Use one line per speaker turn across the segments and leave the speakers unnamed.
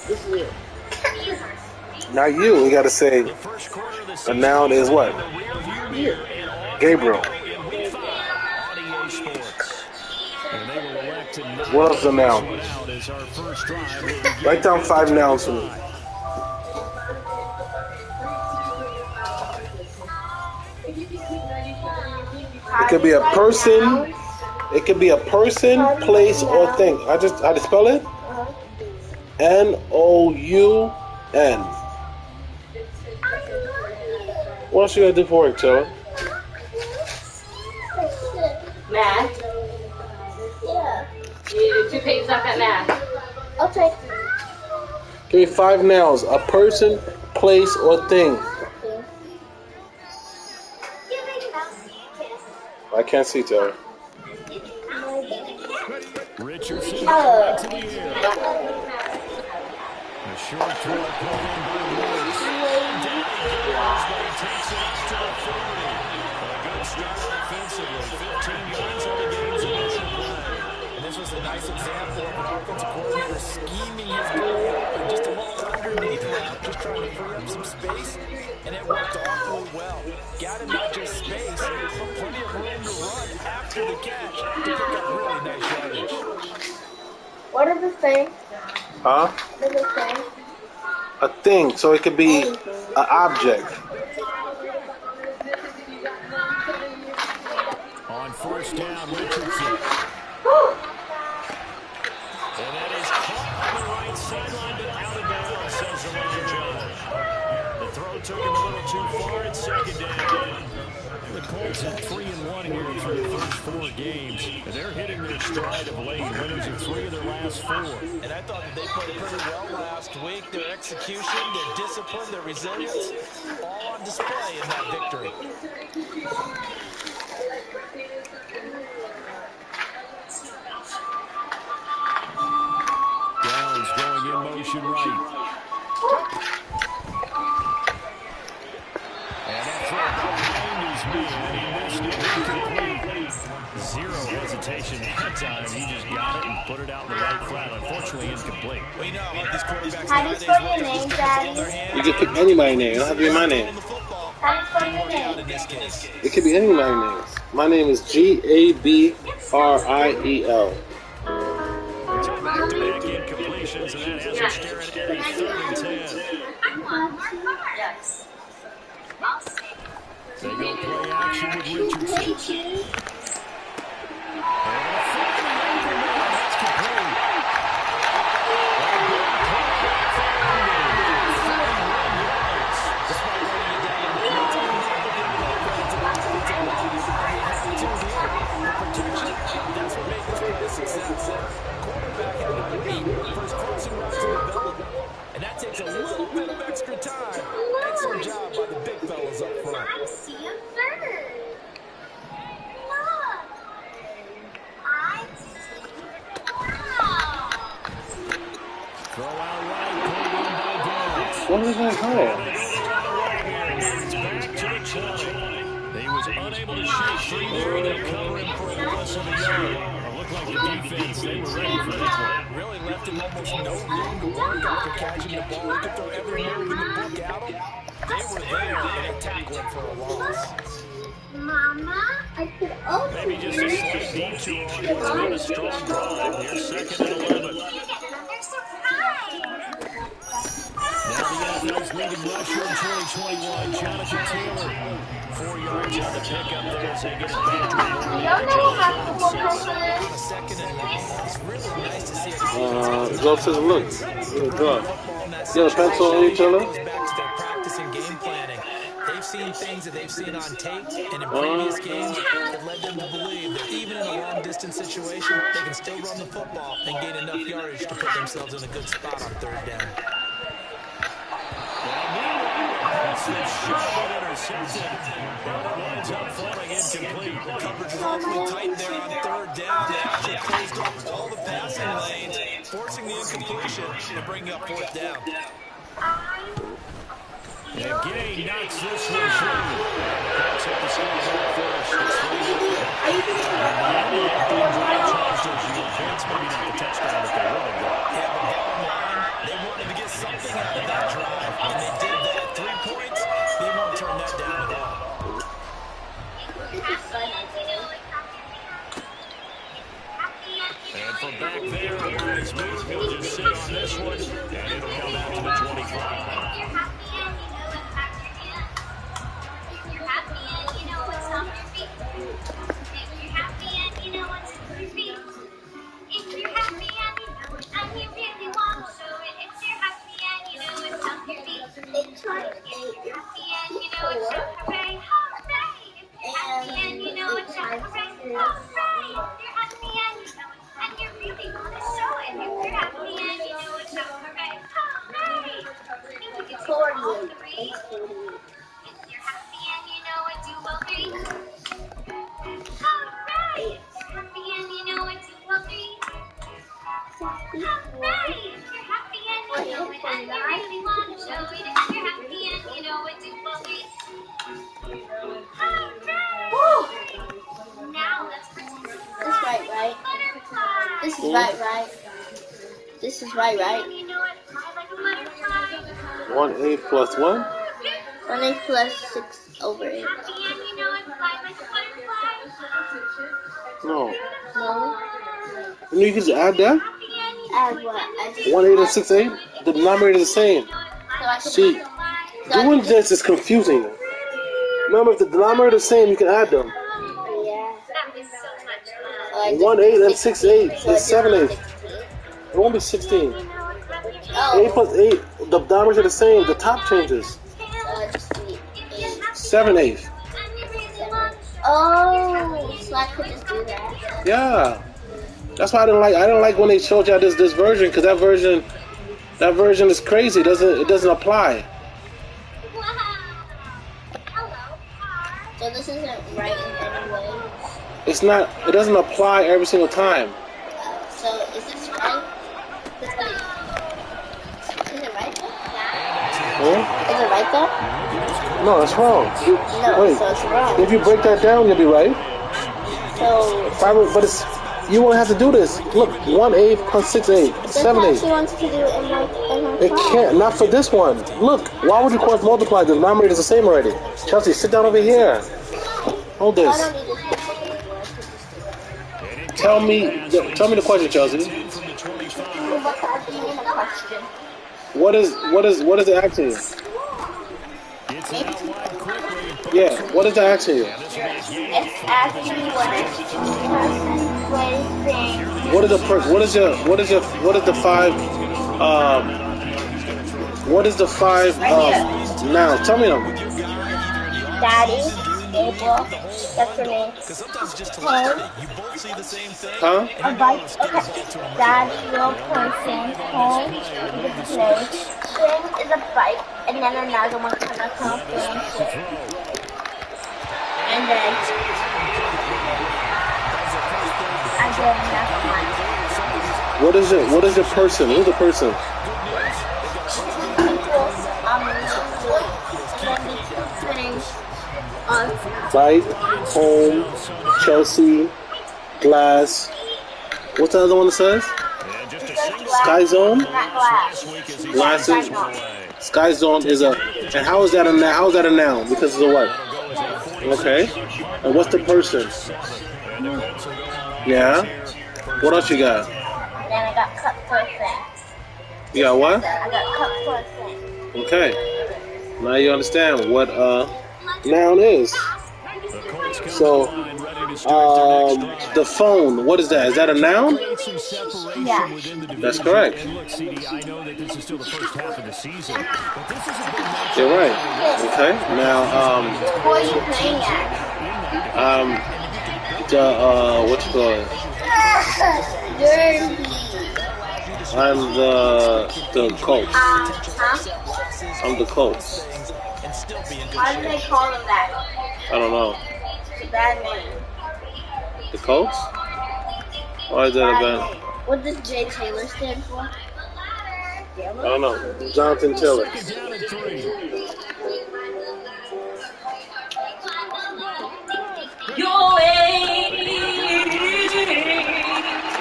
This is you.
Not you. We got to say a noun is what?
You.
Gabriel. What else is a noun? Write down 5 nouns for me. It could be a person. It could be a person, place, or thing. I just spell it. N-O-U-N. What else you gotta do for it, Taylor?
Math.
Yeah.
You do 2 pages up at math.
Okay.
Give me 5 nouns. A person, place, or thing. I can't see, Taylor.
Richardson right to the air. A short throw pulled in by Woods. And down he goes, but he takes it up to the 40. A good start offensively. 15 yards on the game's initial play.
And this was a nice example of an offensive coordinator scheming his guy open just a little underneath route, just trying to free up some space, and it worked awfully well. Got him not just space, but plenty of room to run after the catch to pick up really nice yardage.
What are the things?
Huh?
What are the things?
A thing. So it could be an object.
On first down, Richardson. And that is caught on the right sideline, but out of bounds, says the line judge. The throw took him a little too far at second down. The Colts at 3-1 here through the first 4 games. And they're hitting their stride of late. Winners of 3 of their last 4.
And I thought that they played pretty well last week. Their execution, their discipline, their resilience, all on display in that victory.
Downs going in motion right. And that throw behind his man. He missed it. Incomplete. Zero hesitation that time. He just got it and put it out in the right flat. Unfortunately, incomplete.
Well, you know how these quarterbacks
How do you spell your name, Daddy?
You can pick anybody's name. It don't have to be my name.
How do you spell your name?
in this case.
It could be anybody's name. My name is Gabriel.
Back-to-back incompletions, and that has him staring at a 3rd and 10.
Yes.
They go play action with Richardson. And a final over now. That's complete. A big play for Andy. 31 yards.
Despite running it down, it's only not looking to the protection, that's what made this play a success. Quarterback had to beat for his closing routes to develop. And that takes a little bit of extra time. Excellent job by the big fellas up front.
I see a bird. Look. I see a cloud.
Throw out right, pulled in by Downs.
What is that called?
It's back to the 20. He was unable to shoot free there. They'll cover him for a loss of a yard. It looked like the defense, they were ready for this one.
Really left him almost no room to work after catching the ball. He could throw every move in the book at him. They were there and they tackled him for a loss.
Mama, I could open
Maybe just a slight detour. It's been a strong drive here. 2nd and 11.
another surprise.
Now the NFL's leading rusher in 2021, Jonathan Taylor. 4 yards on the pickup there as they get it back to
You don't know how to walk over.
On a 2nd and long, it's really nice to see a defense.
Go to the look. Good job. You have a pencil on you, Taylor?
Goes back to their practice and game planning. They've seen things that they've seen on tape and in previous games that led them to believe that even in a long-distance situation, they can still run the football and gain enough yardage to put themselves in a good spot on 3rd down.
Intercepted. Winds up falling incomplete.
Coverage was awfully tight there on 3rd down. They actually closed off all the passing lanes, forcing the incompletion and bringing up 4th down.
And Gay knocks this one through. That's at the side first.
Are you going
Maybe not the touchdown that they wanted.
Yeah, but bottom line, they wanted to
this one, and it'll come out to the 25.
This is right?
1/8 plus 1?
1/8 plus 6/8.
No.
No.
You can just add that?
Add what?
1/8 and 6/8? The denominator is the same. See, doing this is confusing. Remember, if the denominator is the same, you can add them.
Yeah.
1/8 and 6/8 is 7/8. It won't be 16. 8 plus 8, the denominators are the same. The top changes. 7/8.
Oh, so I could just do that.
Yeah. That's why I didn't like when they showed y'all this version, because that version is crazy. It doesn't apply.
So this isn't right in any way.
It's not. It doesn't apply every single time.
So is this right? Is it right though?
Huh?
Is it right though?
No, it's wrong.
No,
Wait,
so it's wrong.
if you break that down, you'll be right.
So
But you won't have to do this. Look, 1/8 plus 6/8,
that's
7/8.
what she wants to do in her
It
class.
can't. Not for this one. Look, why would you cross multiply? The denominator is the same already. Chelsea, sit down over here. Hold
I
this.
don't need this.
Tell me the question, Chelsea.
What's asking me the question?
What is it asking you?
It's out wide quickly.
Yeah, what is it asking you?
It's asking me what is placing.
What is the five nouns? Tell me them.
Daddy, April, that's her name. Home,
Huh?
a bike, okay. Daddy, real person, home is a place, thing is a bike, and then another one kind of confidence. And then I get another one.
What is your person? Who's the person? Bike, home, Chelsea, glass. What's the other one that says? Sky Zone?
Not glass.
Glasses. Sky Zone is a. And how is that a noun? How is that a noun? Because it's a what? Okay. And what's the person? Yeah. What else you got?
Then I got cup for a thing.
You got what?
I got cup for a thing.
Okay. Now you understand what noun is. So, the phone, what is that? Is that a noun?
Yeah.
That's correct.
And look, CD, I know that this is still the first half of the season, but this is a big match.
You're right. Okay. Now,
Who are you playing at?
what you call it?
Derby.
I'm the Colts.
Huh?
I'm the Colts.
Why do they call them that?
I don't know.
It's a bad name.
The Colts? Why is that a bad?
What does J. Taylor stand for?
I don't know. Jonathan Taylor.
Down at 3.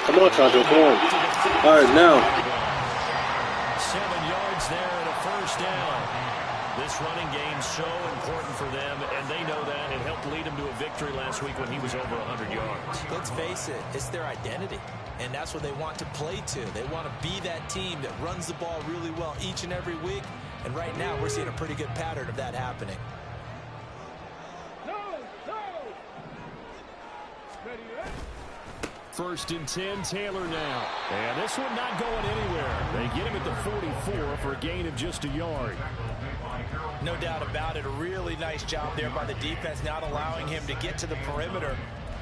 Come on, Chandra, come on. All right, now.
7 yards there and a first down. This running game's so important for them, and they know that. It helped lead them to a victory last week when he was over 100 yards.
Let's face it, it's their identity, and that's what they want to play to. They want to be that team that runs the ball really well each and every week, and right now we're seeing a pretty good pattern of that happening.
First and 10, Taylor now. And this one not going anywhere. They get him at the 44 for a gain of just a yard.
No doubt about it. A really nice job there by the defense, not allowing him to get to the perimeter.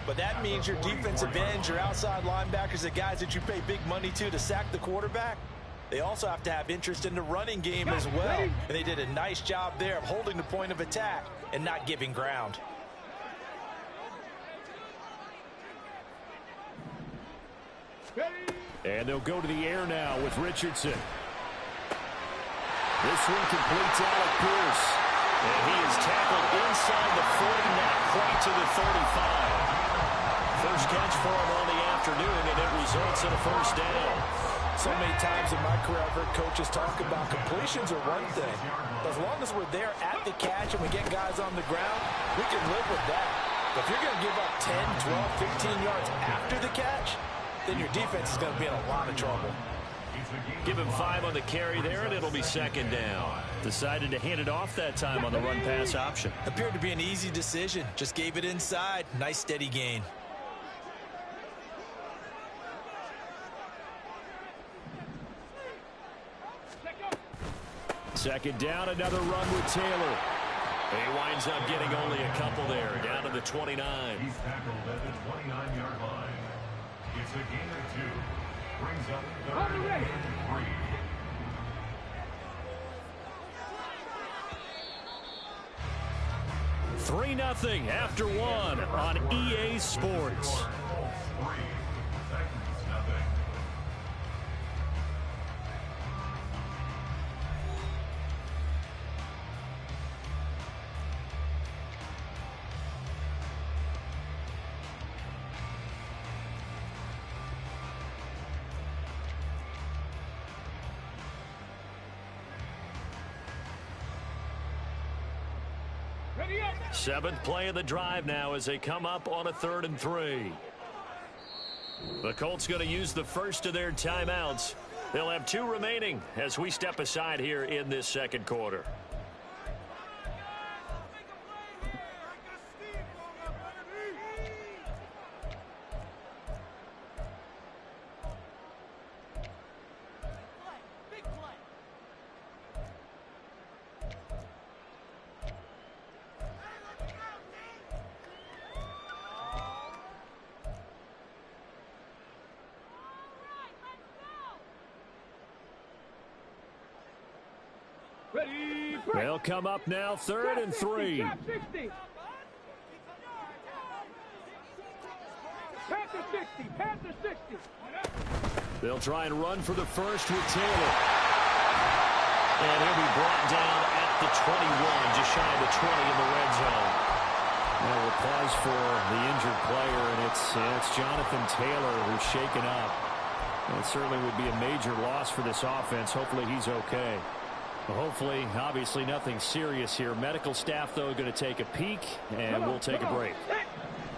But that means your defensive ends, your outside linebackers, the guys that you pay big money to sack the quarterback, they also have to have interest in the running game as well. And they did a nice job there of holding the point of attack and not giving ground.
And they'll go to the air now with Richardson. This one completes Alec Pierce. And he is tackled inside the 40, not quite to the 35. First catch for him on the afternoon, and it results in a first down.
So many times in my career I've heard coaches talk about completions are one thing. But as long as we're there at the catch and we get guys on the ground, we can live with that. But if you're going to give up 10, 12, 15 yards after the catch, then your defense is going to be in a lot of trouble.
Give him 5 on the carry there, and it'll be second down. Decided to hand it off that time on the run-pass option.
Appeared to be an easy decision. Just gave it inside. Nice, steady gain.
Second down, another run with Taylor. He winds up getting only a couple there, down to the 29.
He's tackled at the 29-yard line. It's a gain of 2. Brings up third and 3.
3-0 after 1 on EA Sports.
3 seconds, 0.
Seventh play of the drive now as they come up on a 3rd and 3. The Colts going to use the first of their timeouts. They'll have 2 remaining as we step aside here in this second quarter. They'll come up now 3rd and 3. They'll try and run for the first with Taylor. And he'll be brought down at the 21, just shy of the 20 in the red zone. Now we'll pause for the injured player, and it's Jonathan Taylor who's shaken up. And it certainly would be a major loss for this offense. Hopefully he's okay. Hopefully, obviously nothing serious here. Medical staff, though, going to take a peek, and we'll take a break.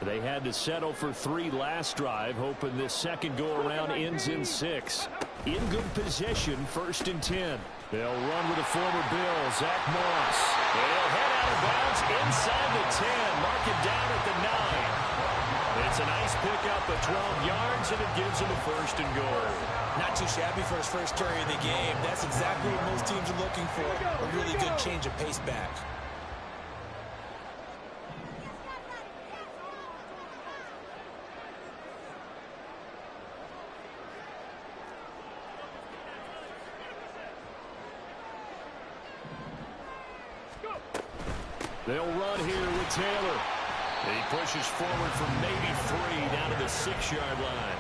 They had to settle for 3 last drive, hoping this second go-around ends in 6. In good position, 1st and 10. They'll run with a former Bill, Zach Moss. And he'll head out of bounds inside the 10, mark it down at the 9. It's a nice pickup of 12 yards, and it gives him a 1st and goal.
Not too shabby for his first carry of the game. That's exactly what most teams are looking for. A really good change of pace back.
They'll run here with Taylor. He pushes forward for maybe 3 down to the 6-yard line.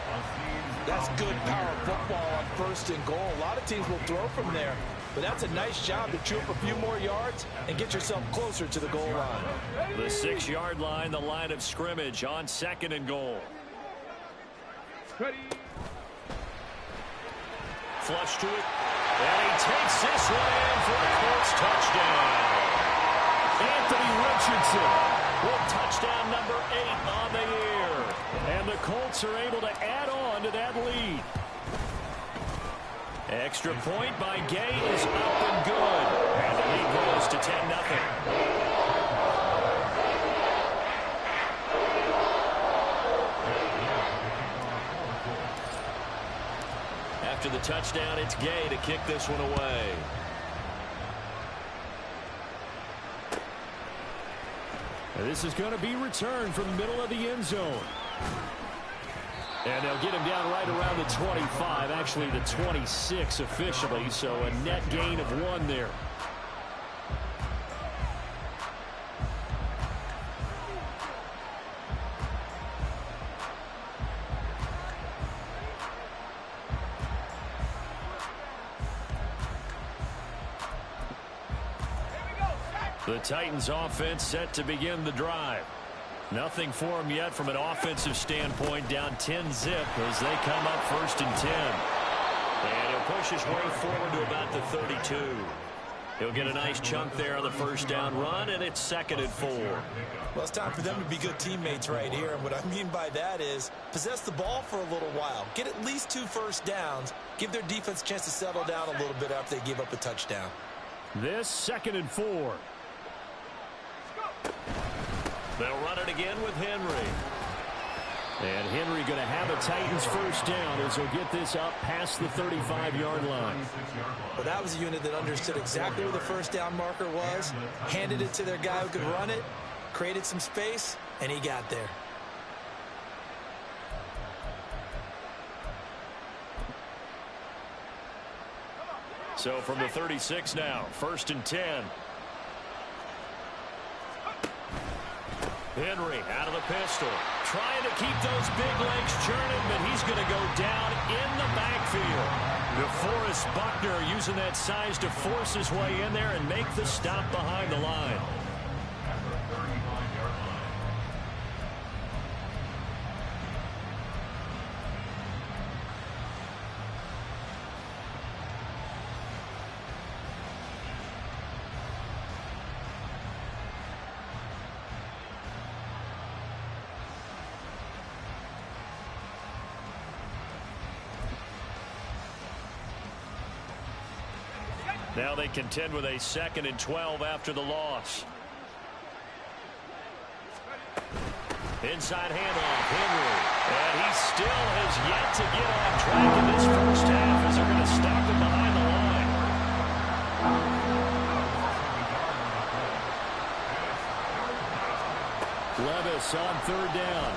That's good power football on 1st and goal. A lot of teams will throw from there, but that's a nice job to chew up a few more yards and get yourself closer to the goal line.
The 6-yard line, the line of scrimmage on 2nd and goal. Flush to it, and he takes this one in for a Colts touchdown. Anthony Richardson with touchdown number 8 on the year. And the Colts are able to add on to that lead. Extra point by Gay is up and good. And the lead goes to 10-0. After the touchdown, it's Gay to kick this one away. And this is going to be returned from the middle of the end zone. And they'll get him down right around the 25, actually the 26 officially, so a net gain of 1 there. The Titans offense set to begin the drive. Nothing for them yet from an offensive standpoint, down 10-0 as they come up 1st and 10. And he'll push his way forward to about the 32. He'll get a nice chunk there on the first down run, and it's 2nd and 4.
Well, it's time for them to be good teammates right here. And what I mean by that is possess the ball for a little while. Get at least 2 first downs. Give their defense a chance to settle down a little bit after they give up a touchdown.
This 2nd and 4. They'll run it again with Henry. And Henry going to have a Titans first down as he'll get this up past the 35-yard line.
Well, that was a unit that understood exactly where the first down marker was, handed it to their guy who could run it, created some space, and he got there.
So from the 36 now, 1st and 10. Henry out of the pistol, trying to keep those big legs churning, but he's going to go down in the backfield. DeForest Buckner using that size to force his way in there and make the stop behind the line. Now they contend with a 2nd and 12 after the loss. Inside handoff, Henry. And he still has yet to get on track in this first half as they're going to stop him behind the line. Levis on 3rd down.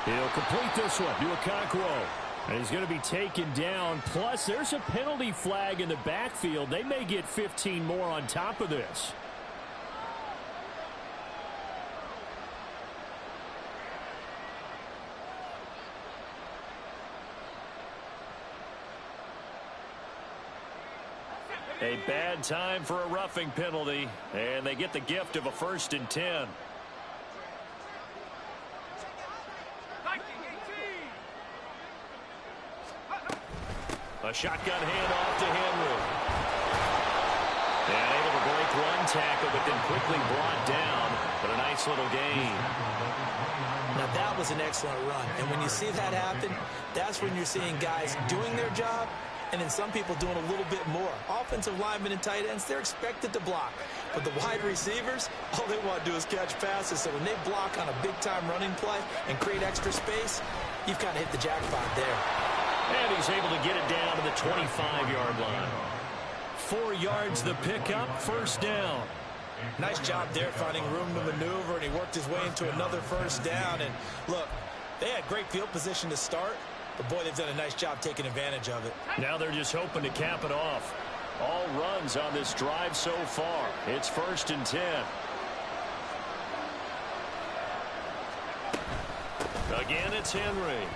He'll complete this one to Okonkwo. And he's going to be taken down. Plus, there's a penalty flag in the backfield. They may get 15 more on top of this. A bad time for a roughing penalty. And they get the gift of a 1st and 10. A shotgun handoff to Henry. And able to break one tackle, but then quickly brought down. But a nice little gain.
Now that was an excellent run. And when you see that happen, that's when you're seeing guys doing their job and then some people doing a little bit more. Offensive linemen and tight ends, they're expected to block. But the wide receivers, all they want to do is catch passes. So when they block on a big-time running play and create extra space, you've kind of hit the jackpot there.
And he's able to get it down to the 25-yard line. 4 yards the pickup, 1st down.
Nice job there finding room to maneuver, and he worked his way into another 1st down. And look, they had great field position to start, but boy, they've done a nice job taking advantage of it.
Now they're just hoping to cap it off. All runs on this drive so far. It's 1st and 10. Again, it's Henry.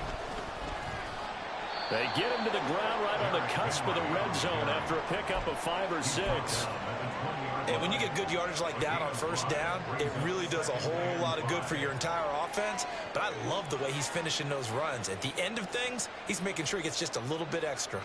They get him to the ground right on the cusp of the red zone after a pickup of 5 or 6.
And when you get good yardage like that on 1st down, it really does a whole lot of good for your entire offense. But I love the way he's finishing those runs. At the end of things, he's making sure he gets just a little bit extra.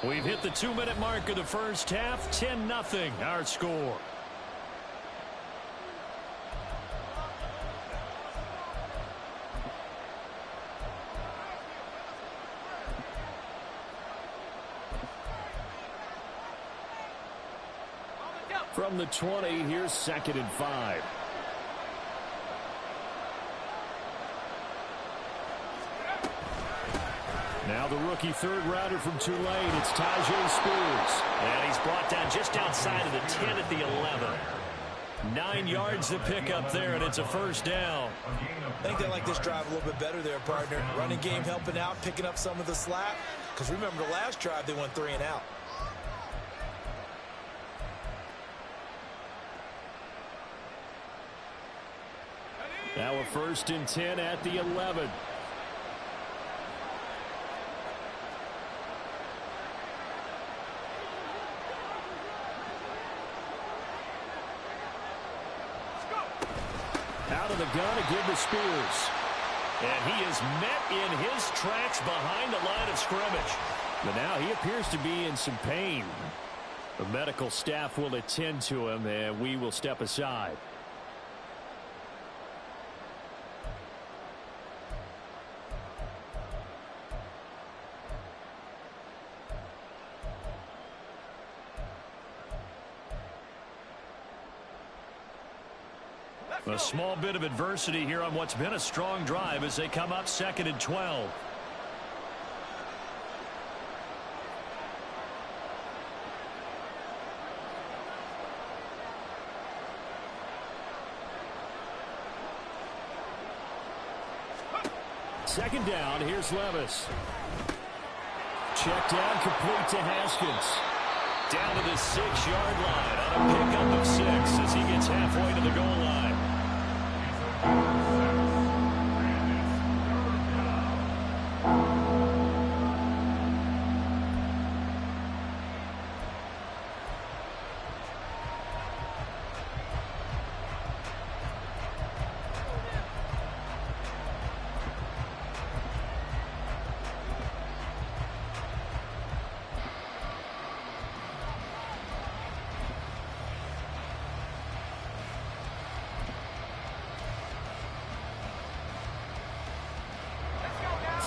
We've hit the 2-minute mark of the first half. 10-0 our score. From the 20, here's 2nd and 5. Now the rookie third-rounder from Tulane, it's Tyjae Spears. And he's brought down just outside of the 10 at the 11. 9 yards to pick up there, and it's a first down.
I think they like this drive a little bit better there, partner. Running game helping out, picking up some of the slack. Because remember, the last drive, they went 3 and out.
Now a 1st and 10 at the 11. Out of the gun again to Spears. And he is met in his tracks behind the line of scrimmage. But now he appears to be in some pain. The medical staff will attend to him, and we will step aside. A small bit of adversity here on what's been a strong drive as they come up 2nd and 12. Second down, here's Levis. Check down, complete to Haskins. Down to the 6-yard line on a pickup of 6 as he gets halfway to the goal line.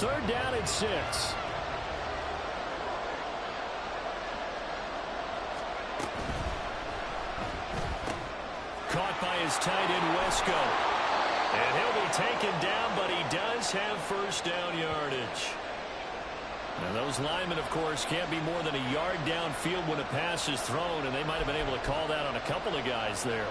Third down and 6. Caught by his tight end, Wesco. And he'll be taken down, but he does have first down yardage. And those linemen, of course, can't be more than a yard downfield when a pass is thrown, and they might have been able to call that on a couple of guys there.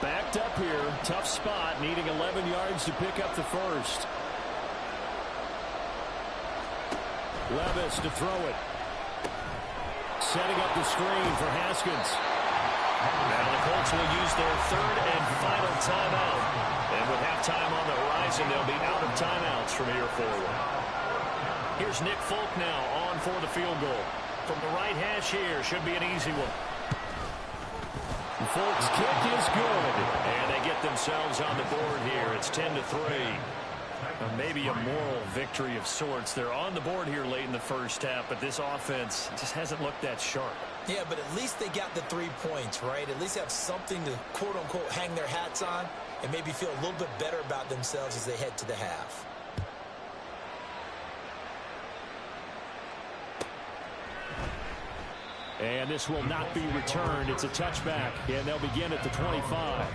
Backed up here, tough spot, needing 11 yards to pick up the first. Levis to throw it. Setting up the screen for Haskins. Now the Colts will use their 3rd and final timeout. And with halftime on the horizon, they'll be out of timeouts from here forward. Here's Nick Folk now on for the field goal. From the right hash here, should be an easy one. Folk's kick is good, and they get themselves on the board here. It's 10-3. Maybe a moral victory of sorts. They're on the board here late in the first half, but this offense just hasn't looked that sharp.
Yeah, but at least they got the 3 points, right? At least have something to, quote-unquote, hang their hats on and maybe feel a little bit better about themselves as they head to the half.
And this will not be returned. It's a touchback, and they'll begin at the 25.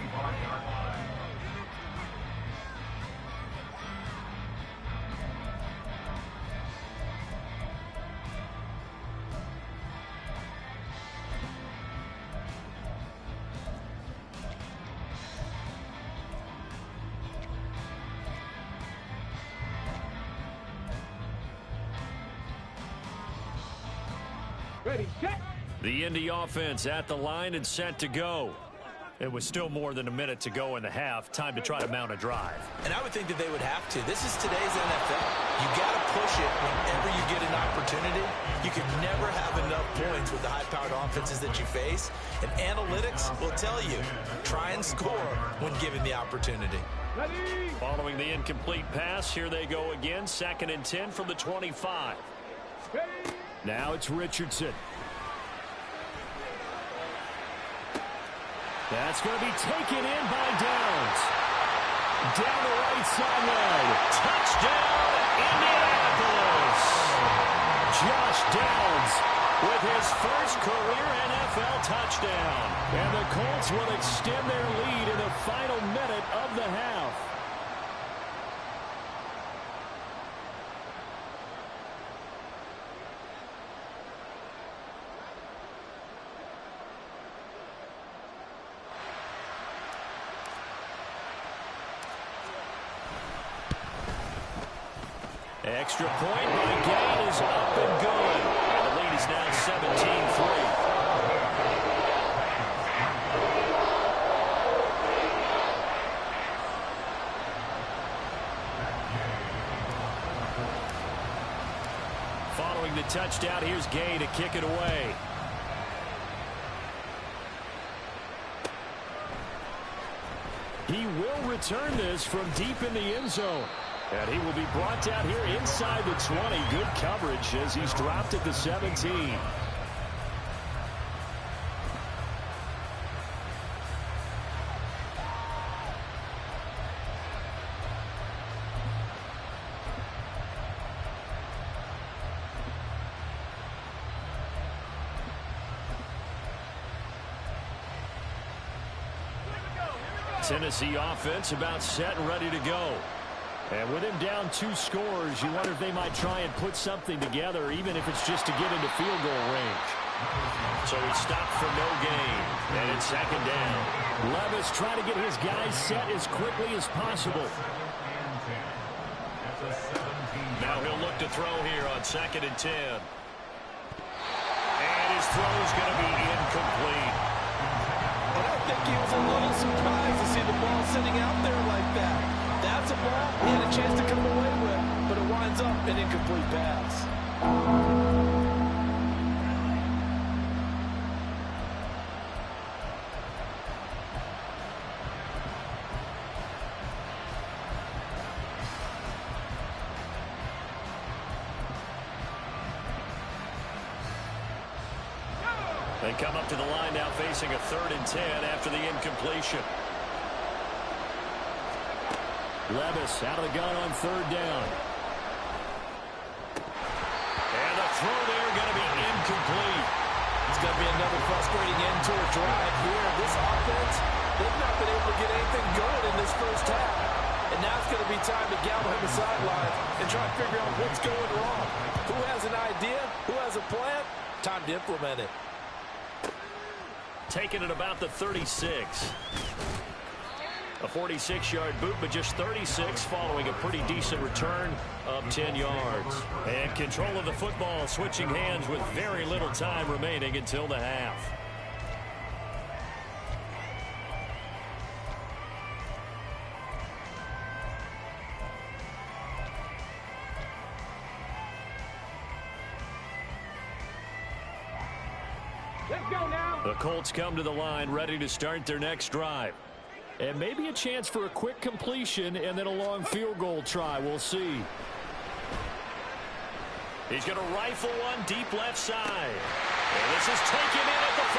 Ready, set.
The Indy offense at the line and set to go. It was still more than a minute to go in the half. Time to try to mount a drive.
And I would think that they would have to. This is today's NFL. You got to push it whenever you get an opportunity, you can never have enough points with the high-powered offenses that you face. And analytics will tell you, try and score when given the opportunity.
Following the incomplete pass, here they go again. 2nd and 10 from the 25. Now it's Richardson. That's going to be taken in by Downs. Down the right sideline. Touchdown, Indianapolis. Josh Downs with his first career NFL touchdown. And the Colts will extend their lead in the final minute of the half. Extra point by Gain is up and good. And the lead is now 17-3. Following the touchdown, here's Gay to kick it away. He will return this from deep in the end zone. And he will be brought down here inside the 20. Good coverage as he's dropped at the 17. Tennessee offense about set and ready to go. And with him down 2 scores, you wonder if they might try and put something together, even if it's just to get into field goal range. So he stopped for no gain, and it's 2nd down. Levis trying to get his guys set as quickly as possible. Now he'll look to throw here on 2nd and 10. And his throw is going to be incomplete.
And I think he was a little surprised to see the ball sitting out there like that. That's a ball he had a chance to come away with, but it winds up an incomplete pass.
They come up to the line now facing a 3rd and 10 after the incompletion. Levis out of the gun on 3rd down. And the throw there going to be incomplete.
It's going to be another frustrating end to a drive here. This offense, they've not been able to get anything going in this first half. And now it's going to be time to gather him the sideline and try to figure out what's going wrong. Who has an idea? Who has a plan? Time to implement it.
Taken at about the 36. A 46-yard boot, but just 36 following a pretty decent return of 10 yards. And control of the football switching hands with very little time remaining until the half.
Let's go now.
The Colts come to the line ready to start their next drive. And maybe a chance for a quick completion and then a long field goal try. We'll see. He's going to rifle one deep left side. And this is taken in at the 5.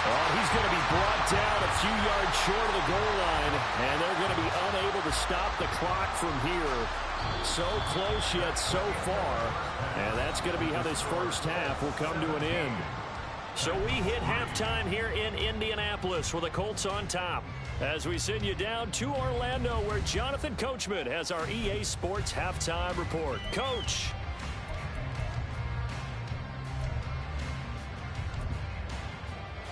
Oh, he's going to be brought down a few yards short of the goal line. And they're going to be unable to stop the clock from here. So close yet so far. And that's going to be how this first half will come to an end. So we hit halftime here in Indianapolis with the Colts on top. As we send you down to Orlando, where Jonathan Coachman has our EA Sports Halftime Report. Coach.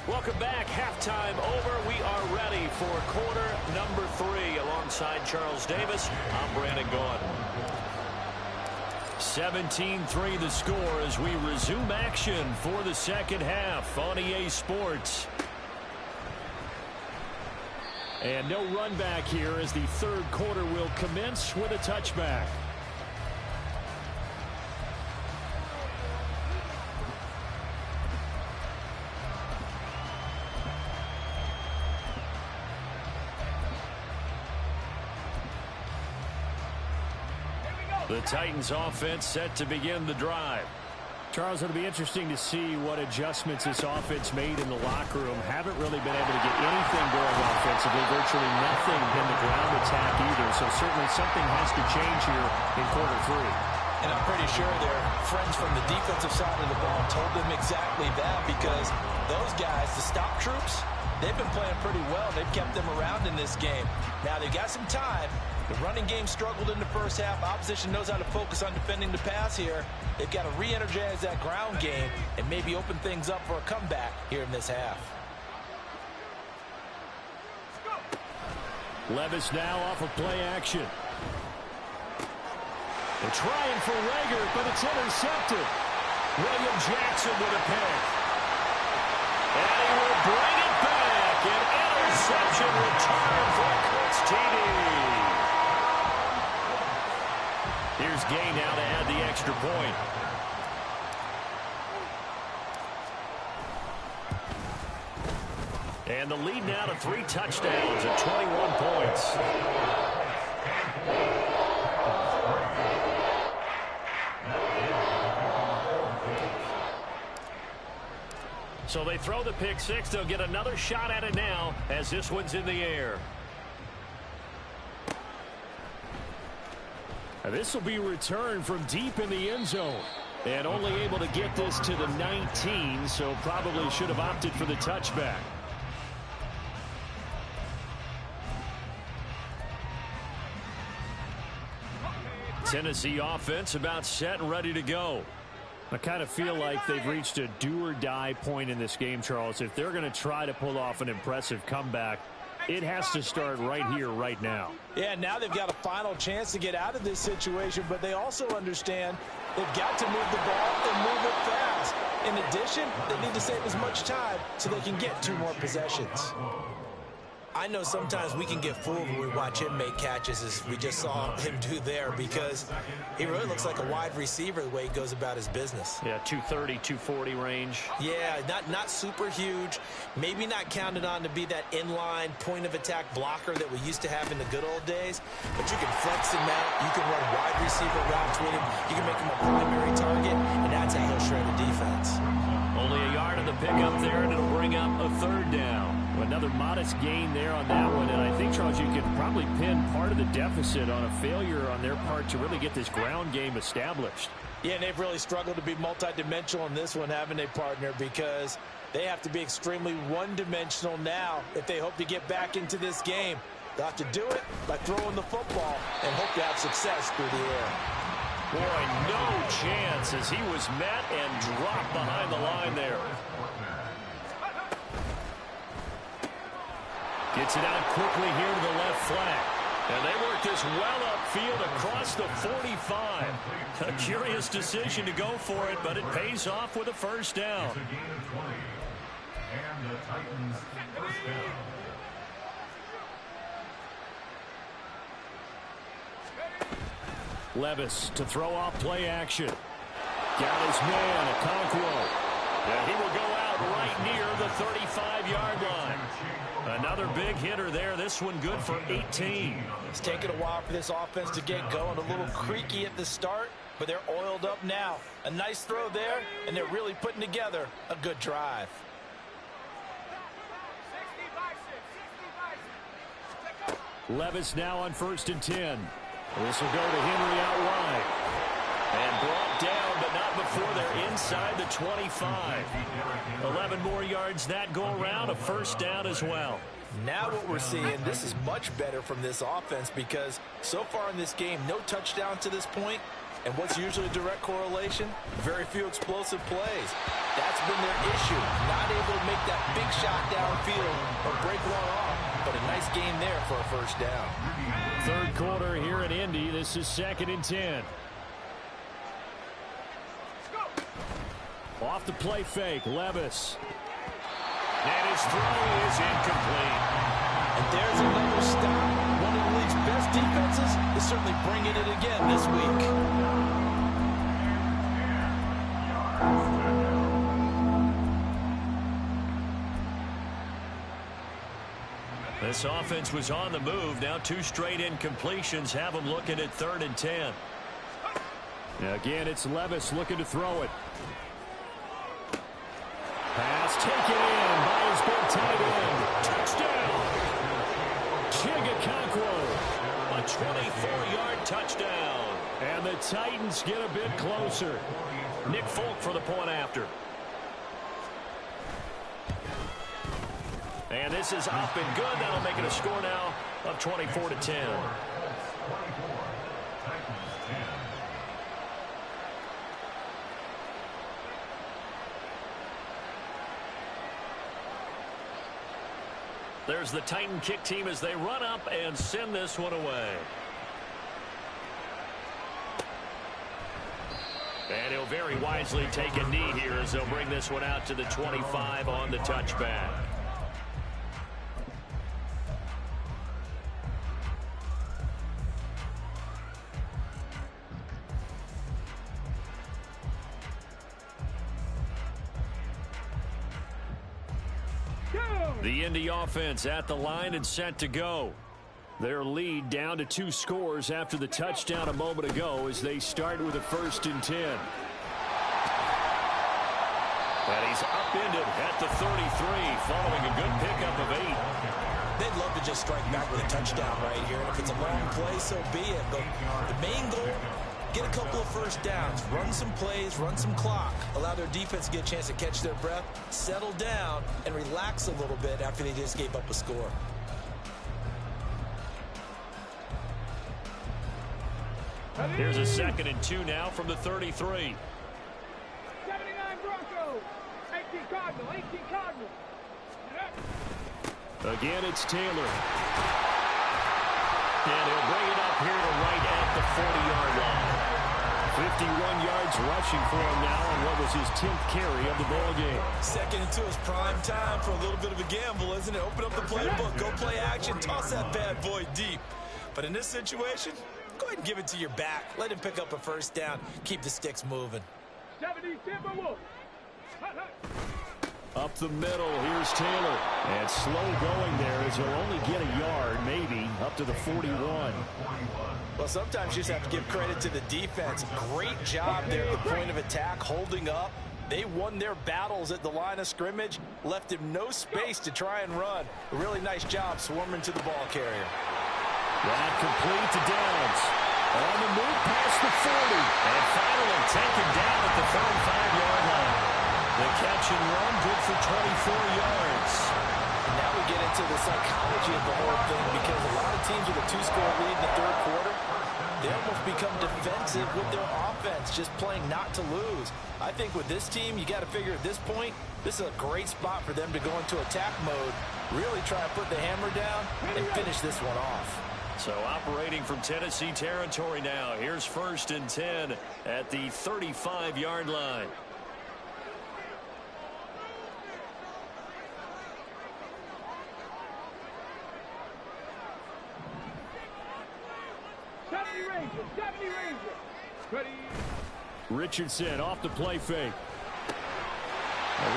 Welcome back. Halftime over. We are ready for quarter number 3. Alongside Charles Davis, I'm Brandon Gaudin. 17-3 the score as we resume action for the second half on EA Sports. And no run back here as the third quarter will commence with a touchback. The Titans offense set to begin the drive.
Charles, it'll be interesting to see what adjustments this offense made in the locker room. Haven't really been able to get anything going offensively, virtually nothing in the ground attack either. So certainly something has to change here in quarter three.
And I'm pretty sure their friends from the defensive side of the ball told them exactly that, because those guys, the stop troops, they've been playing pretty well. They've kept them around in this game. Now they've got some time. The running game struggled in the first half. Opposition knows how to focus on defending the pass here. They've got to re-energize that ground game and maybe open things up for a comeback here in this half.
Levis now off of play action. They're trying for Rager, but it's intercepted. William Jackson with a pick. And he will bring it back. An interception return for Chris TD. Here's Gay now to add the extra point. And the lead now to 3 touchdowns at 21 points. So they throw the pick six. They'll get another shot at it now as this one's in the air. This will be returned from deep in the end zone. And only able to get this to the 19, so probably should have opted for the touchback. Tennessee offense about set and ready to go.
I kind of feel like they've reached a do-or-die point in this game, Charles. If they're going to try to pull off an impressive comeback, it has to start right here, right now.
Yeah, now they've got a final chance to get out of this situation, but they also understand they've got to move the ball and move it fast. In addition, they need to save as much time so they can get 2 more possessions. I know sometimes we can get fooled when we watch him make catches, as we just saw him do there, because he really looks like a wide receiver the way he goes about his business.
Yeah, 230, 240 range.
Yeah, not super huge. Maybe not counted on to be that inline point-of-attack blocker that we used to have in the good old days, but you can flex him out. You can run wide receiver routes with him. You can make him a primary target, and that's how he'll shred a defense.
Only a yard of the pickup there, and it'll bring up a 3rd down.
Another modest gain there on that one, and I think, Charles, you can probably pin part of the deficit on a failure on their part to really get this ground game established.
Yeah, and they've really struggled to be multidimensional in this one, haven't they, partner? Because they have to be extremely one-dimensional now if they hope to get back into this game. They'll have to do it by throwing the football and hope to have success through the air.
Boy, no chance as he was met and dropped behind the line there. Gets it out quickly here to the left flank. And they work this well upfield across the 45. A curious decision to go for it, but it pays off with a 1st down.
It's a gain of 20. And the Titans first down.
Levis to throw off play action. Got his man, Okonkwo.
And he will go out right near the 35-yard line. Another big hitter there. This one good for 18.
It's taken a while for this offense to get going. A little creaky at the start, but they're oiled up now. A nice throw there, and they're really putting together a good drive.
Levis now on 1st and 10. This will go to Henry out wide.
And brought down, but not before they're inside the 25. 11 more yards that go around, a 1st down as well.
Now what we're seeing, this is much better from this offense, because so far in this game, no touchdown to this point. And what's usually a direct correlation? Very few explosive plays. That's been their issue. Not able to make that big shot downfield or break one off. But a nice game there for a 1st down.
3rd quarter here in Indy. This is 2nd and 10. Off the play fake, Levis.
And his throw is incomplete.
And there's another stop. One of the league's best defenses is certainly bringing it again this week.
This offense was on the move. Now 2 straight incompletions have them looking at 3rd and 10.
Again, it's Levis looking to throw it. Pass taken in by his big tight end. Touchdown! Chigga Conqueror.
A 24-yard touchdown.
And the Titans get a bit closer.
Nick Folk for the point after. And this is up and good. That'll make it a score now of 24-10. There's the Titan kick team as they run up and send this one away. And he'll very wisely take a knee here as they'll bring this one out to the 25 on the touchback. The Indy offense at the line and set to go. Their lead down to 2 scores after the touchdown a moment ago as they start with a 1st and 10. And he's upended at the 33 following a good pickup of 8.
They'd love to just strike back with a touchdown right here. And if it's a long play, so be it. But the main goal, get a couple of first downs, run some plays, run some clock, allow their defense to get a chance to catch their breath, settle down, and relax a little bit after they just gave up a score.
Here's a 2nd and 2 now from the 33.
79 Broncos. 18 Cardinal. 18 Cardinal.
Again, it's Taylor.
And he'll bring it up here to right at the 40-yard line.
51 yards rushing for him now on what was his 10th carry of the ball game.
2nd and 2 is prime time for a little bit of a gamble, isn't it? Open up the playbook, go play action, toss that bad boy deep. But in this situation, go ahead and give it to your back. Let him pick up a 1st down. Keep the sticks moving.
70 Timberwolves.
Up the middle, here's Taylor. And slow going there as he'll only get a yard, maybe, up to the 41.
Well, sometimes you just have to give credit to the defense. Great job there at the point of attack, holding up. They won their battles at the line of scrimmage, left him no space to try and run. A really nice job swarming to the ball carrier.
That complete to Downs. On the move past the 40.
And finally taken down at the 35-yard line. The catch and run good for 24 yards.
And now we get into the psychology of the whole thing because a lot of teams with a 2-score lead in the 3rd quarter, they almost become defensive with their offense, just playing not to lose. I think with this team, you got to figure at this point, this is a great spot for them to go into attack mode, really try and put the hammer down and finish this one off.
So operating from Tennessee territory now. Here's 1st and 10 at the 35-yard line.
Ready.
Richardson off the play fake.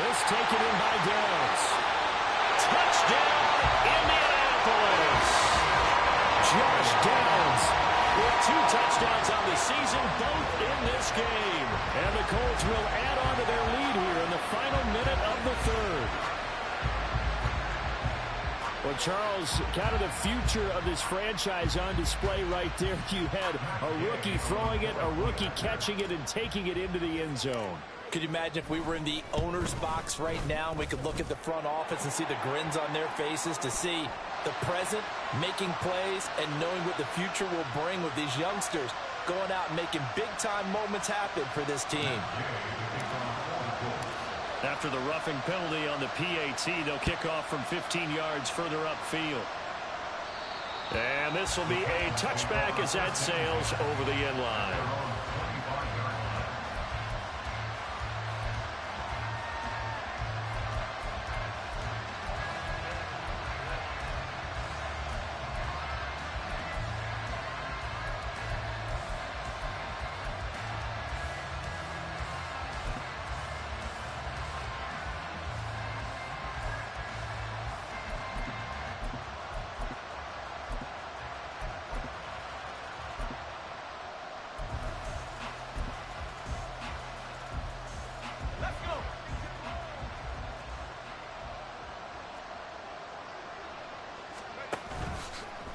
This taken in by Downs.
Touchdown, Indianapolis.
Josh Downs
with 2 touchdowns on the season, both in this game.
And the Colts will add on to their lead here in the final minute of the 3rd. Well, Charles, kind of the future of this franchise on display right there. You had a rookie throwing it, a rookie catching it, and taking it into the end zone.
Could you imagine if we were in the owner's box right now and we could look at the front office and see the grins on their faces, to see the present making plays and knowing what the future will bring with these youngsters going out and making big-time moments happen for this team.
After the roughing penalty on the PAT, they'll kick off from 15 yards further upfield. And this will be a touchback as that sails over the end line.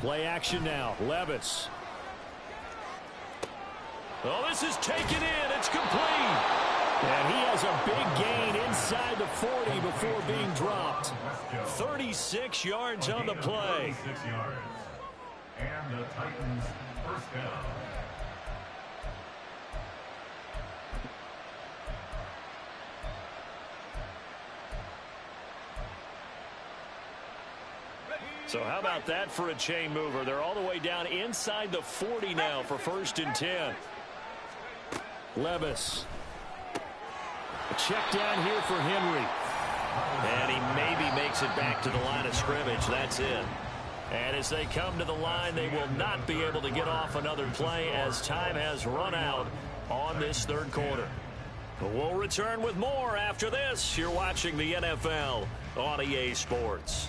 Play action now. Levis. Oh, this is taken in. It's complete. And he has a big gain inside the 40 before being dropped. 36 yards on the play.
36 yards. And the Titans first down.
So how about that for a chain mover? They're all the way down inside the 40 now for 1st and 10. Levis. A check down here for Henry. And he maybe makes it back to the line of scrimmage. That's it. And as they come to the line, they will not be able to get off another play as time has run out on this 3rd quarter. But we'll return with more after this. You're watching the NFL on EA Sports.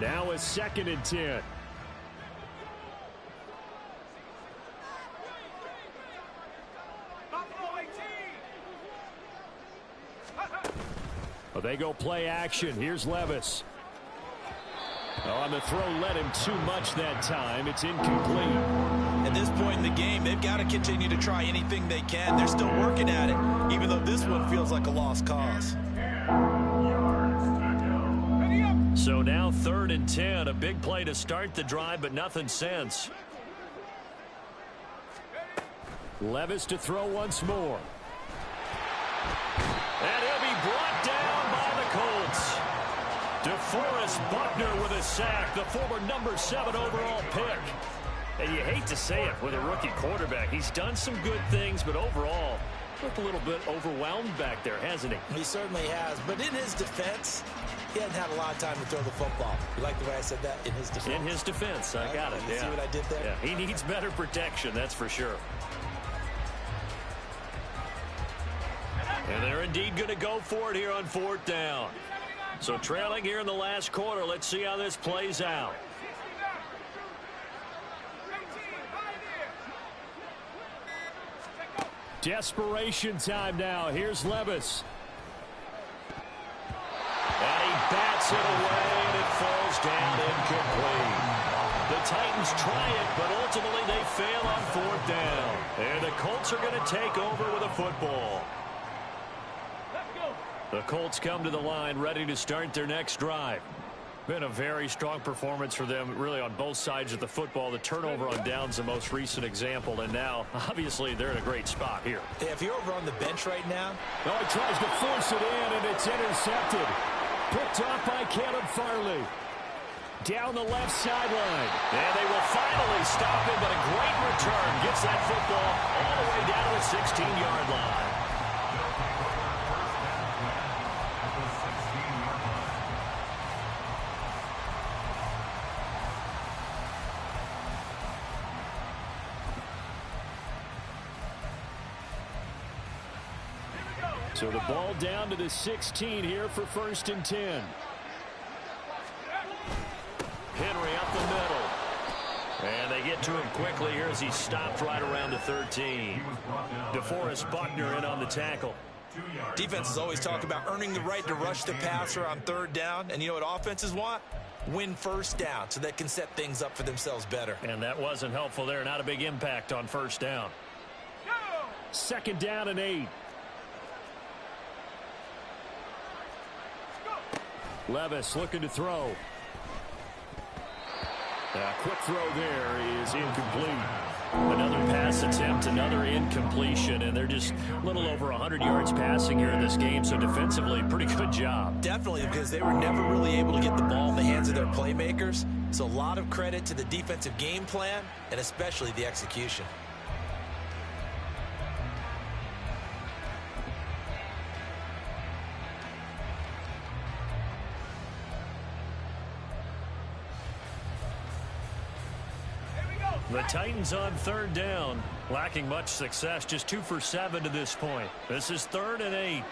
Now a 2nd and 10. Well, they go play action. Here's Levis. On the throw, led him too much that time. It's incomplete.
At this point in the game, they've got to continue to try anything they can. They're still working at it, even though this one feels like a lost cause.
So now 3rd and 10. A big play to start the drive, but nothing since. Levis to throw once more. And he'll be brought down by the Colts. DeForest Buckner with a sack, the former number 7 overall pick. And you hate to say it with a rookie quarterback. He's done some good things, but overall, looked a little bit overwhelmed back there, hasn't he?
He certainly has, but in his defense, he hasn't had a lot of time to throw the football. You like the way I said that? In his defense.
In his defense, I got it.
You see what I did there?
Yeah, he needs better protection, that's for sure. And they're indeed going to go for it here on 4th down. So trailing here in the last quarter. Let's see how this plays out. Desperation time now. Here's Levis. And he bats it away, and it falls down incomplete. The Titans try it, but ultimately they fail on 4th down. And the Colts are going to take over with a football. The Colts come to the line ready to start their next drive. Been a very strong performance for them, really, on both sides of the football. The turnover on downs, the most recent example, and now, obviously, they're in a great spot here.
Yeah, if you're over on the bench right now.
Oh, he tries to force it in, and it's intercepted. Picked off by Caleb Farley. Down the left sideline. And they will finally stop him, but a great return. Gets that football all the way down to the 16-yard line. So the ball down to the 16 here for 1st and 10. Henry up the middle. And they get to him quickly here as he stopped right around the 13. DeForest Buckner in on the tackle.
Defenses always talk about earning the right to rush the passer on 3rd down. And you know what offenses want? Win 1st down so they can set things up for themselves better.
And that wasn't helpful there. Not a big impact on 1st down. 2nd down and 8. Levis looking to throw. A quick throw there is incomplete. Another pass attempt, another incompletion, and they're just a little over 100 yards passing here in this game, so defensively, pretty good job.
Definitely, because they were never really able to get the ball in the hands of their playmakers, so a lot of credit to the defensive game plan, and especially the execution.
The Titans on 3rd down, lacking much success, just 2 for 7 to this point. This is 3rd and 8.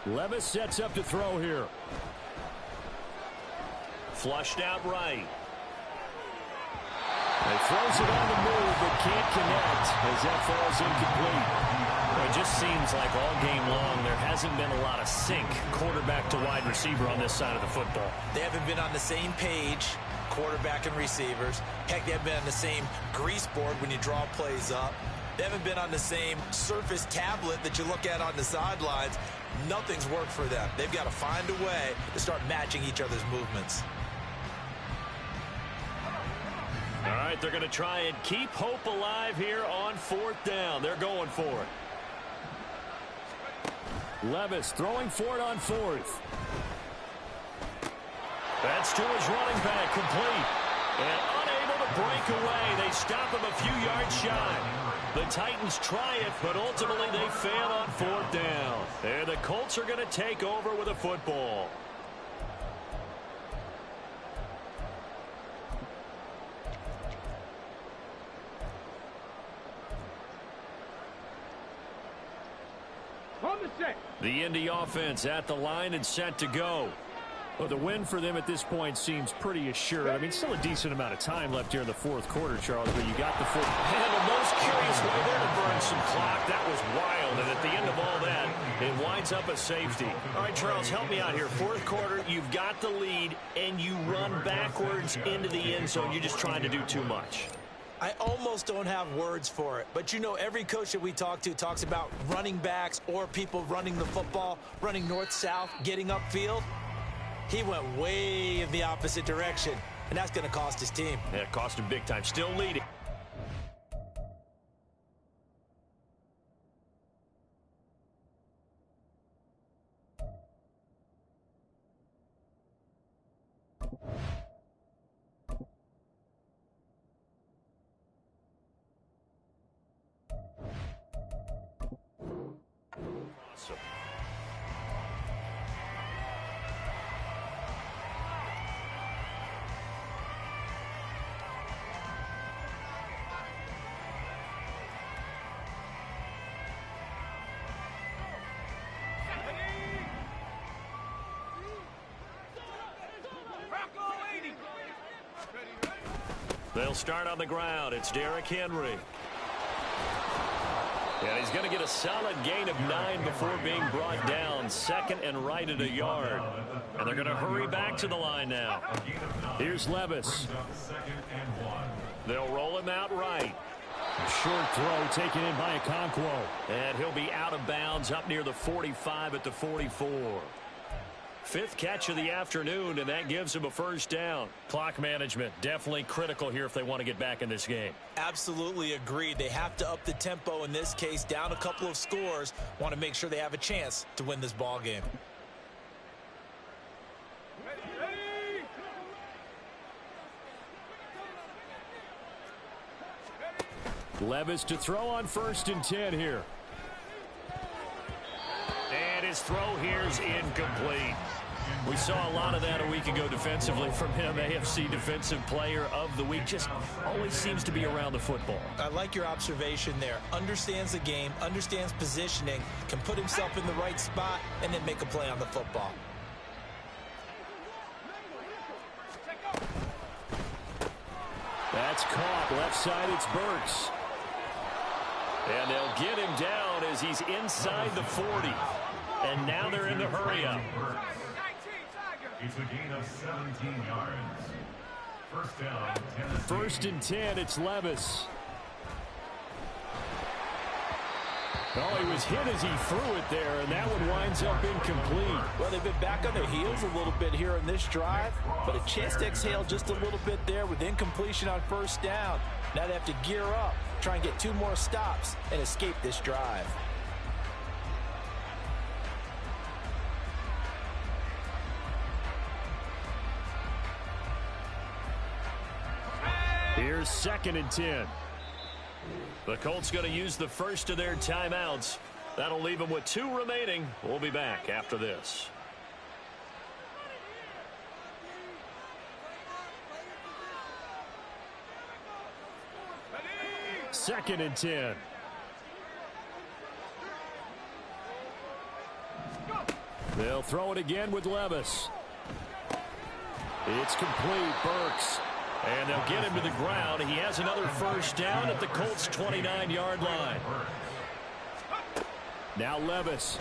Levis sets up to throw here. Flushed out right. He throws it on the move, but can't connect as that falls incomplete. It just seems like all game long there hasn't been a lot of sync quarterback to wide receiver on this side of the football.
They haven't been on the same page, quarterback and receivers. Heck, they haven't been on the same grease board when you draw plays up. They haven't been on the same Surface tablet that you look at on the sidelines. Nothing's worked for them. They've got to find a way to start matching each other's movements.
All right, they're going to try and keep hope alive here on 4th down. They're going for it. Levis throwing for it on 4th. That's to his running back, complete. And unable to break away. They stop him a few yards shy. The Titans try it, but ultimately they fail on 4th down. And the Colts are going to take over with a football.
On the set.
The Indy offense at the line and set to go. Well, the win for them at this point seems pretty assured. I mean, still a decent amount of time left here in the 4th quarter, Charles, but you got the foot. And the most curious way there to burn some clock. That was wild. And at the end of all that, it winds up a safety. All right, Charles, help me out here. 4th quarter, you've got the lead, and you run backwards into the end zone. You're just trying to do too much.
I almost don't have words for it, but you know every coach that we talk to talks about running backs or people running the football, running north-south, getting upfield. He went way in the opposite direction, and that's going to cost his team.
Yeah, it cost him big time. Still leading. Awesome. They'll start on the ground. It's Derrick Henry. And he's going to get a solid gain of 9 before being brought down. 2nd and right at a yard. And they're going to hurry back to the line now. Here's Levis. They'll roll him out right. A short throw taken in by Okonkwo. And he'll be out of bounds up near the 45 at the 44. 5th catch of the afternoon, and that gives him a 1st down. Clock management, definitely critical here if they want to get back in this game.
Absolutely agreed. They have to up the tempo in this case, down a couple of scores. Want to make sure they have a chance to win this ball game.
Levis to throw on 1st and 10 here. And his throw here is incomplete. We saw a lot of that a week ago defensively from him. AFC Defensive Player of the Week. Just always seems to be around the football.
I like your observation there. Understands the game, understands positioning, can put himself in the right spot, and then make a play on the football.
That's caught. Left side, it's Burks. And they'll get him down as he's inside the 40. And now they're in the hurry up.
It's a gain of 17 yards. 1st down, Tennessee.
1st and 10, it's Levis. Oh, he was hit as he threw it there, and that one winds up incomplete.
Well, they've been back on their heels a little bit here in this drive, but a chance to exhale just a little bit there with incompletion on 1st down. Now they have to gear up, try and get 2 more stops, and escape this drive.
Here's 2nd and 10. The Colts going to use the first of their timeouts. That'll leave them with 2 remaining. We'll be back after this. Second and 10. They'll throw it again with Levis. It's complete. Burks. And they'll get him to the ground. He has another first down at the Colts' 29-yard line. Now Levis.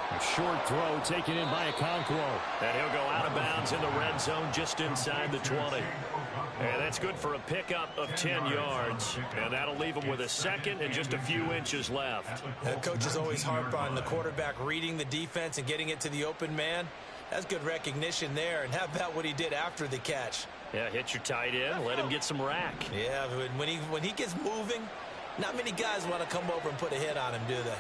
A short throw taken in by Okonkwo. And he'll go out of bounds in the red zone just inside the 20. And that's good for a pickup of 10 yards. And that'll leave him with a second and just a few inches left.
Coaches always harp on the quarterback reading the defense and getting it to the open man. That's good recognition there. And how about what he did after the catch?
Yeah, hit your tight end. Let him get some rack.
Yeah, when he gets moving, not many guys want to come over and put a hit on him, do they?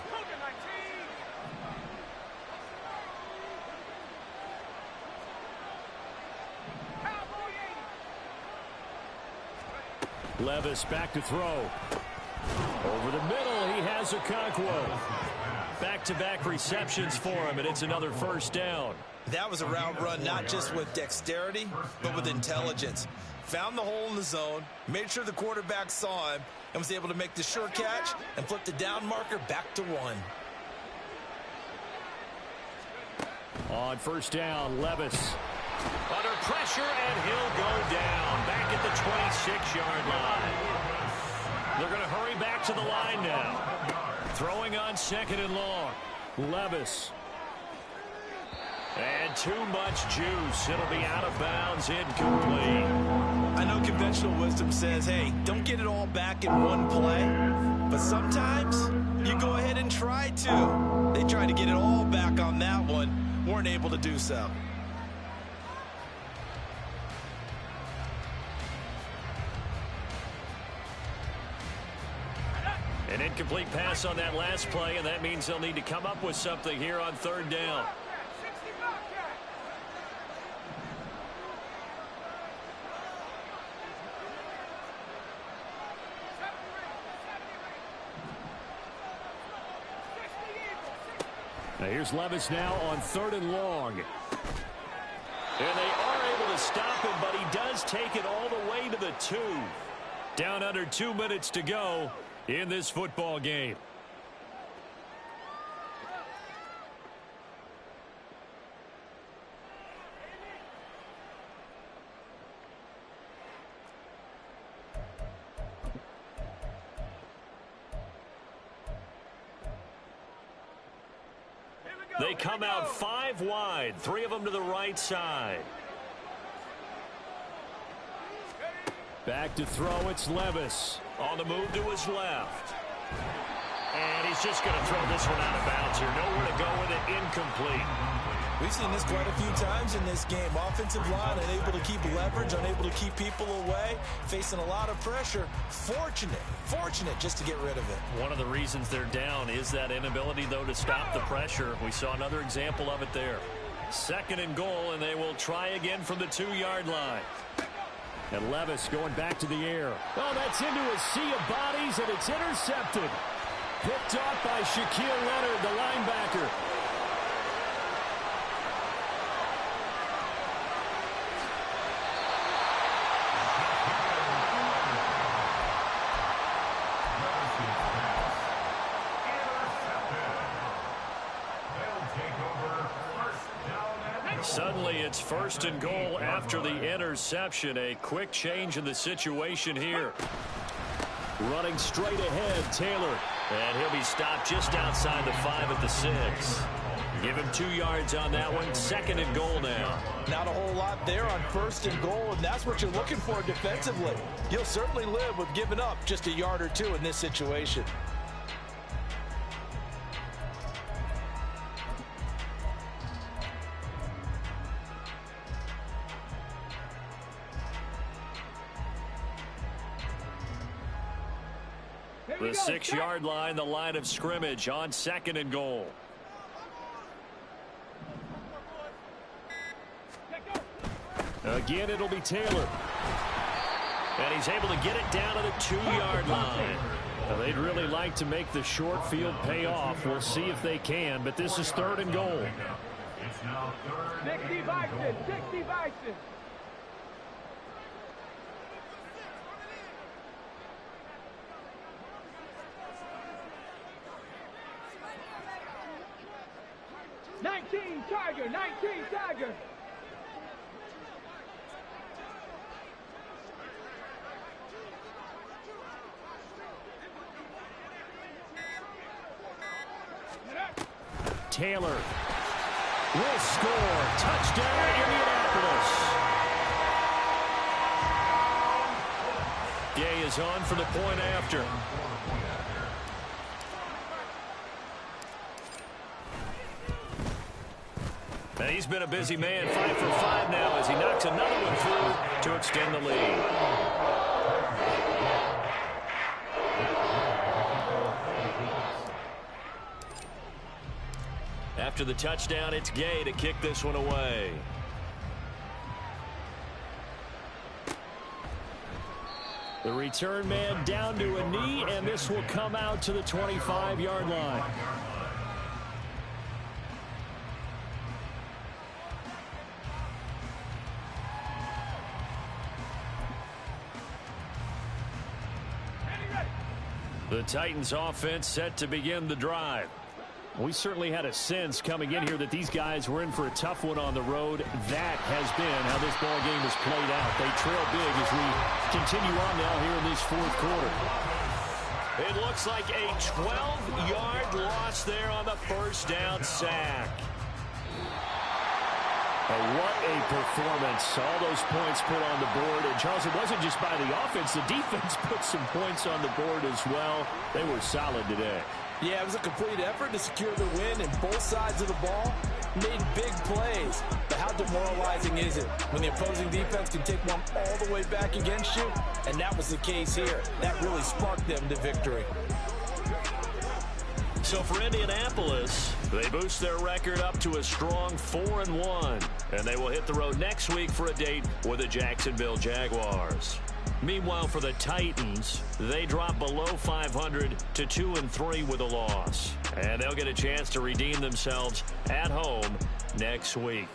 Levis back to throw. Over the middle, he has Okonkwo. Back-to-back receptions for him, and it's another first down.
That was a route run not just with dexterity, but with intelligence. Found the hole in the zone, made sure the quarterback saw him, and was able to make the sure catch and flip the down marker back to 1.
On first down, Levis. Under pressure, and he'll go down. Back at the 26-yard line. They're going to hurry back to the line now. Throwing on second and long. Levis. And too much juice. It'll be out of bounds, incomplete.
I know conventional wisdom says, hey, don't get it all back in one play. But sometimes you go ahead and try to. They tried to get it all back on that one. Weren't able to do so.
An incomplete pass on that last play, and that means they'll need to come up with something here on third down. Now here's Levis now on third and long. And they are able to stop him, but he does take it all the way to the 2. Down under 2 minutes to go in this football game. They come out 5 wide, 3 of them to the right side. Back to throw, it's Levis. On the move to his left. And he's just going to throw this one out of bounds here. Nowhere to go with it, incomplete.
We've seen this quite a few times in this game. Offensive line unable to keep leverage, unable to keep people away, facing a lot of pressure. Fortunate just to get rid of it.
One of the reasons they're down is that inability, though, to stop the pressure. We saw another example of it there. Second and goal, and they will try again from the 2-yard line. And Levis going back to the air. Oh, that's into a sea of bodies, and it's intercepted. Picked off by Shaquille Leonard, the linebacker. Suddenly it's first and goal after the interception. A quick change in the situation here. Running straight ahead, Taylor. And he'll be stopped just outside the 5 at the 6. Give him 2 yards on that one. Second and goal now.
Not a whole lot there on first and goal, and that's what you're looking for defensively. You'll certainly live with giving up just a yard or 2 in this situation.
The 6-yard line, the line of scrimmage on second and goal. Again, it'll be Taylor. And he's able to get it down to the 2-yard line. Now, they'd really like to make the short field pay off. We'll see if they can, but this is third and goal.
It's now third. 60 Bison, 60 Bison. Tiger, 19 Tiger.
Taylor will score. Touchdown, Indianapolis. Gay is on for the point after. And he's been a busy man, 5 for 5 now as he knocks another one through to extend the lead. After the touchdown, it's Gay to kick this one away. The return man down to a knee, and this will come out to the 25-yard line. The Titans offense set to begin the drive. We certainly had a sense coming in here that these guys were in for a tough one on the road. That has been how this ball game has played out. They trail big as we continue on now here in this fourth quarter. It looks like a 12-yard loss there on the first down sack. What a performance. All those points put on the board. And, Charles, it wasn't just by the offense. The defense put some points on the board as well. They were solid today.
Yeah, it was a complete effort to secure the win, and both sides of the ball made big plays. But how demoralizing is it when the opposing defense can take one all the way back against you? And that was the case here. That really sparked them to victory.
So for Indianapolis, they boost their record up to a strong 4-1. And they will hit the road next week for a date with the Jacksonville Jaguars. Meanwhile, for the Titans, they drop below 500 to 2-3 with a loss. And they'll get a chance to redeem themselves at home next week.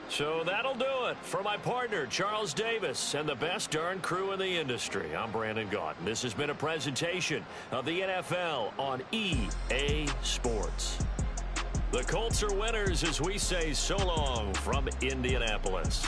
So that'll do it for my partner, Charles Davis, and the best darn crew in the industry. I'm Brandon Gaudin. This has been a presentation of the NFL on EA Sports. The Colts are winners as we say so long from Indianapolis.